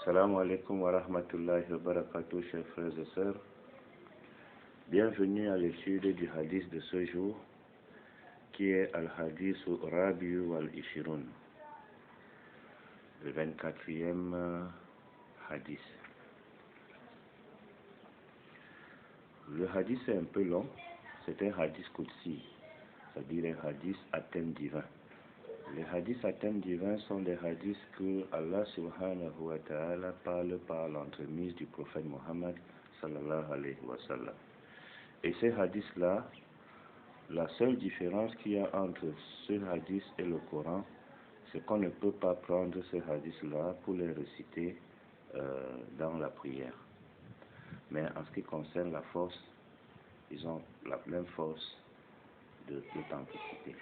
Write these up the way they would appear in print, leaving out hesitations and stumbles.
Assalamu alaikum wa rahmatullahi wa barakatuh, chers frères et sœurs. Bienvenue à l'étude du hadith de ce jour, qui est Al-Hadith Rabi'u wal-Ishirun, le 24e hadith. Le hadith est un peu long, c'est un hadith Qudsi, c'est-à-dire un hadith à thème divin. Les hadiths à thème divin sont des hadiths que Allah subhanahu wa ta'ala parle par l'entremise du prophète Mohammed sallallahu alayhi wa sallam. Et ces hadiths-là, la seule différence qu'il y a entre ce hadith et le Coran, c'est qu'on ne peut pas prendre ces hadiths-là pour les réciter dans la prière. Mais en ce qui concerne la force, ils ont la même force d'authenticité.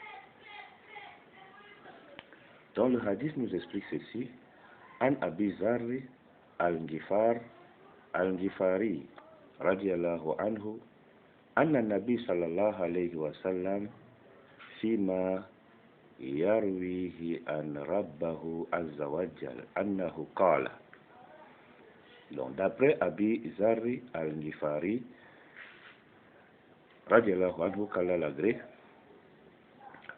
Donc le hadith nous explique ceci. An Abi Zarri al-Ghifari radiyallahu anhu anna Nabi sallallahu alayhi wa sallam fima yarwihi an rabbahu azza wa jal annahu qala. Donc d'après Abi Zarri al-Ghifari radiyallahu anhu qu'Allah l'agrée,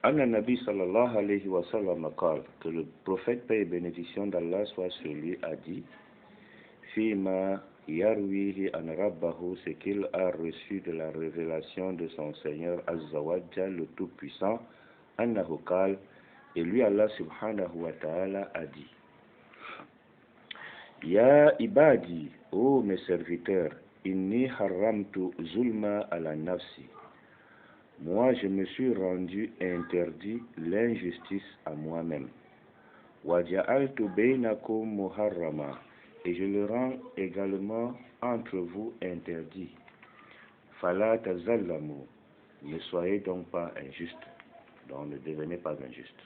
Anna Nabi sallallahu alayhi wa sallam qala, que le prophète, paix et bénédiction d'Allah soit sur lui, a dit, Fima yarwihi an rabbahu, c'est qu'il a reçu de la révélation de son Seigneur Azza wa Jal, le Tout-Puissant, annahu qala, et lui Allah subhanahu wa ta'ala a dit, Ya ibadi, ô mes serviteurs, inni haramtu zulma ala nafsi. Moi, je me suis rendu interdit l'injustice à moi-même. Waja'altu bainakum muharrama, et je le rends également entre vous interdit. Fala tazallamu, ne soyez donc pas injustes, donc ne devenez pas injustes.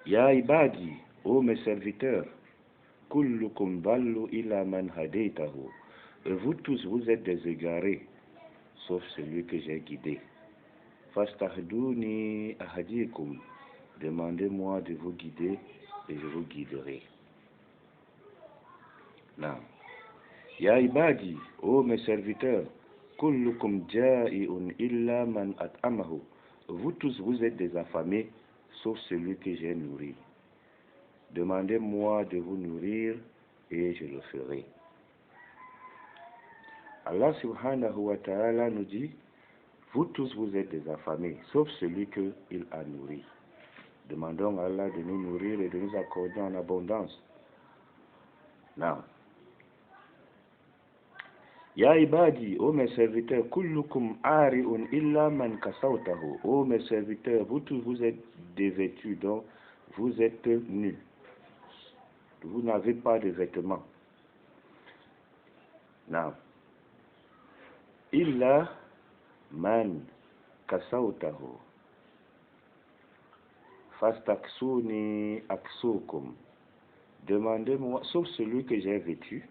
Ya ibadi, ô mes serviteurs, kullukum ballu ila man hadaytahu, et vous tous vous êtes des égarés, sauf celui que j'ai guidé. Fastahduni ahadikum, demandez-moi de vous guider et je vous guiderai. Non. Ya ibadi, ô mes serviteurs, kullukum ja'iun illa man at'amahu, vous tous vous êtes des affamés, sauf celui que j'ai nourri. Demandez-moi de vous nourrir et je le ferai. Allah subhanahu wa ta'ala nous dit, vous tous vous êtes des affamés, sauf celui qu'il a nourri. Demandons à Allah de nous nourrir et de nous accorder en abondance. Non. Ya ibadi, ô mes serviteurs, kullukum ari'un illa man kasawtahu. Ô mes serviteurs, vous tous vous êtes dévêtus, donc vous êtes nus. Vous n'avez pas de vêtements. Non. Illa man kasawtahu fastaksuni aksukum. Demandez-moi, sauf celui que j'ai vêtu,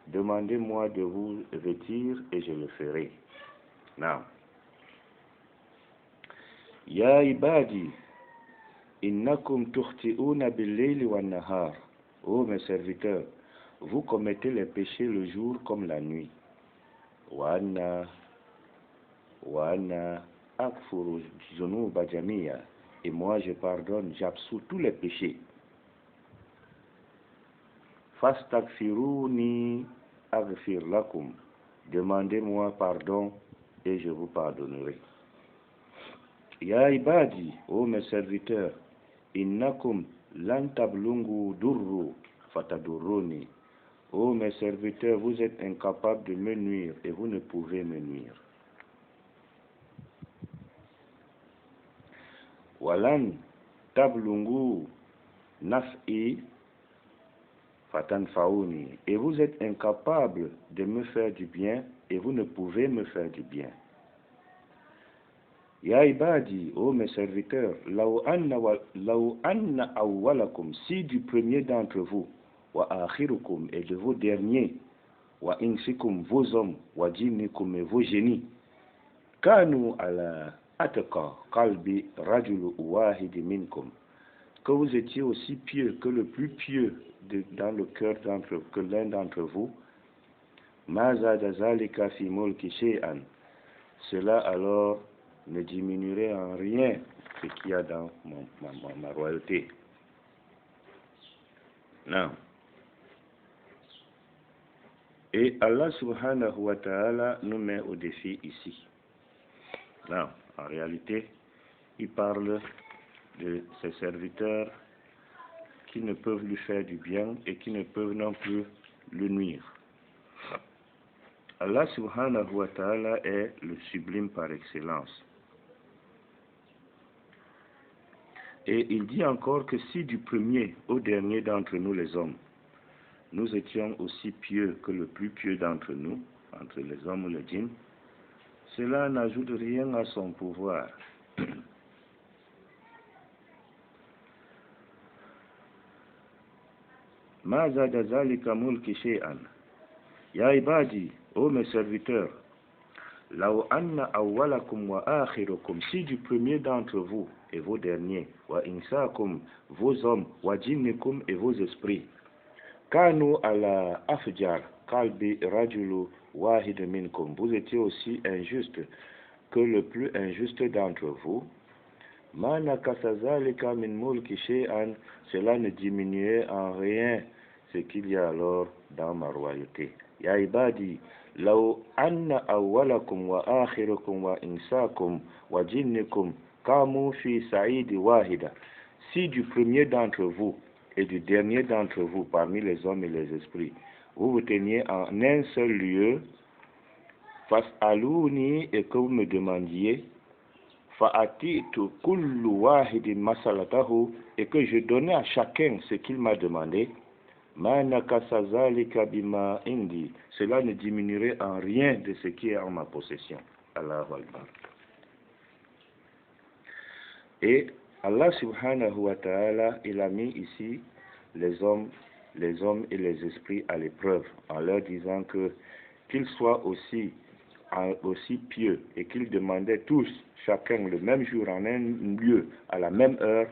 demandez-moi de vous vêtir et je le ferai. Non. Ya ibadi, innakum tukhti'una bil-layli wan-nahar. Ô mes serviteurs, vous commettez les péchés le jour comme la nuit. Wa anna akfuru dhunuba jami'a, et moi je pardonne, j'absous tous les péchés. Fastaghfiruni aghfir lakum, demandez-moi pardon et je vous pardonnerai. Ya ibadi, ô mes serviteurs, innakum lan tablungu durru fatadurruni. Ô mes serviteurs, vous êtes incapables de me nuire et vous ne pouvez me nuire. Walan tablungu naf'i fatanfauni. Et vous êtes incapables de me faire du bien et vous ne pouvez me faire du bien. Ya ibadi, ô mes serviteurs, law anna awwalakum, si du premier d'entre vous, wa akhirukum, et de vos derniers, wa insikum, vos hommes, wa jinnikum, et vos génies, kanu ala atqa qalbi rajul wahid minkum, que vous étiez aussi pieux que le plus pieux dans le cœur que l'un d'entre vous, ma zada zalika fi mulki shay'an, cela alors ne diminuerait en rien ce qu'il y a dans ma royauté. Non. Et Allah subhanahu wa ta'ala nous met au défi ici. Non, en réalité, il parle de ses serviteurs qui ne peuvent lui faire du bien et qui ne peuvent non plus le nuire. Allah subhanahu wa ta'ala est le sublime par excellence. Et il dit encore que si du premier au dernier d'entre nous les hommes, nous étions aussi pieux que le plus pieux d'entre nous, entre les hommes ou les djinns, cela n'ajoute rien à son pouvoir. Ma zada zalika mulki shay'an. Ya ibadi, ô mes serviteurs, law anna awwalakum wa akhirukum, si du premier d'entre vous et vos derniers, wa insakum, vos hommes, wa jinnikum et vos esprits, kanu ala afjar qalbi rajulu wahid minkum, vous étiez aussi injuste que le plus injuste d'entre vous, ma nakasa zalika min mulki shay'an, cela ne diminuait en rien ce qu'il y a alors dans ma royauté. Ya ibadi, law anna awwalakum wa akhirakum wa insakum wa jinnikum kamu fi sa'idi wahida, si du premier d'entre vous et du dernier d'entre vous parmi les hommes et les esprits, vous vous teniez en un seul lieu, fas'aluni, et que vous me demandiez, fa'atitu kullu wahidin masalatahu, et que je donnais à chacun ce qu'il m'a demandé, ma nakasa zalika bima indi, cela ne diminuerait en rien de ce qui est en ma possession. Allahu Akbar. Et Allah subhanahu wa ta'ala, il a mis ici les hommes et les esprits à l'épreuve en leur disant que qu'ils soient aussi pieux et qu'ils demandaient tous, chacun le même jour, en un lieu, à la même heure,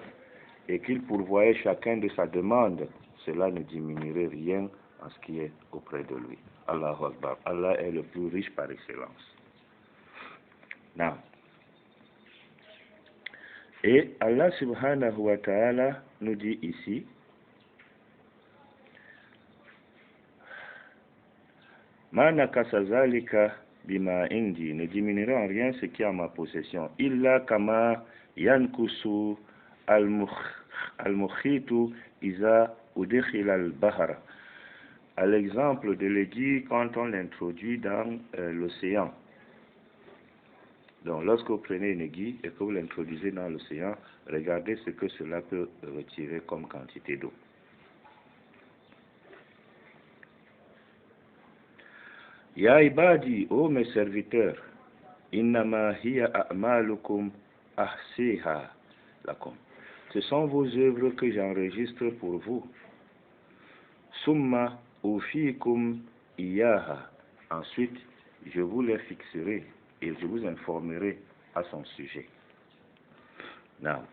et qu'ils pourvoyaient chacun de sa demande, cela ne diminuerait rien en ce qui est auprès de lui. Allahu Akbar. Allah est le plus riche par excellence. Now. Et Allah subhanahu wa ta'ala nous dit ici, ma nakasa zalika bima indi, ne diminuera en rien ce qui est à ma possession, illa kama yankusu al-mukhitu iza udkhila al-bahra, à l'exemple de l'aiguille quand on l'introduit dans l'océan. Donc lorsque vous prenez une aiguille et que vous l'introduisez dans l'océan, regardez ce que cela peut retirer comme quantité d'eau. Ya ibadi, ô mes serviteurs, innama hiya a'malukum ahsiha lakum. Ce sont vos œuvres que j'enregistre pour vous. Summa ufikum iyaha. Ensuite, je vous les fixerai et je vous informerai à son sujet. Now.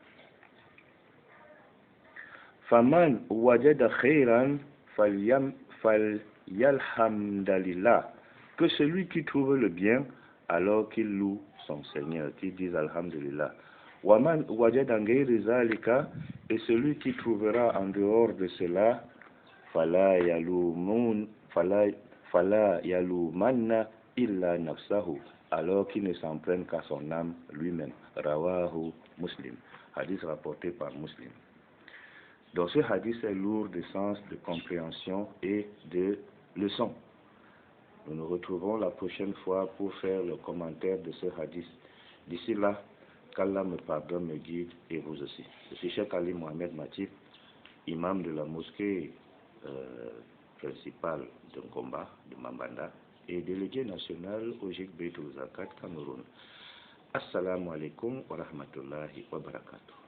Faman wajada khairan falyalhamdalillah. Que celui qui trouve le bien, alors qu'il loue son Seigneur, qu'il dise alhamdulillah. Waman wajada ghayra zalika, et celui qui trouvera en dehors de cela, fala yalumanna illa nafsahu, alors qu'il ne s'en prenne qu'à son âme lui-même. Rawahu Muslim. Hadith rapporté par Muslim. Donc ce hadith est lourd de sens, de compréhension et de leçons. Nous nous retrouvons la prochaine fois pour faire le commentaire de ce hadith. D'ici là, qu'Allah me pardonne, me guide et vous aussi. Je suis Cheikh Ali Mohamed Matif, imam de la mosquée principale de Ngomba, de Mambanda, et délégué national au GIC Beitul Zakat Cameroun. Assalamu alaikum wa rahmatullahi wa barakatuh.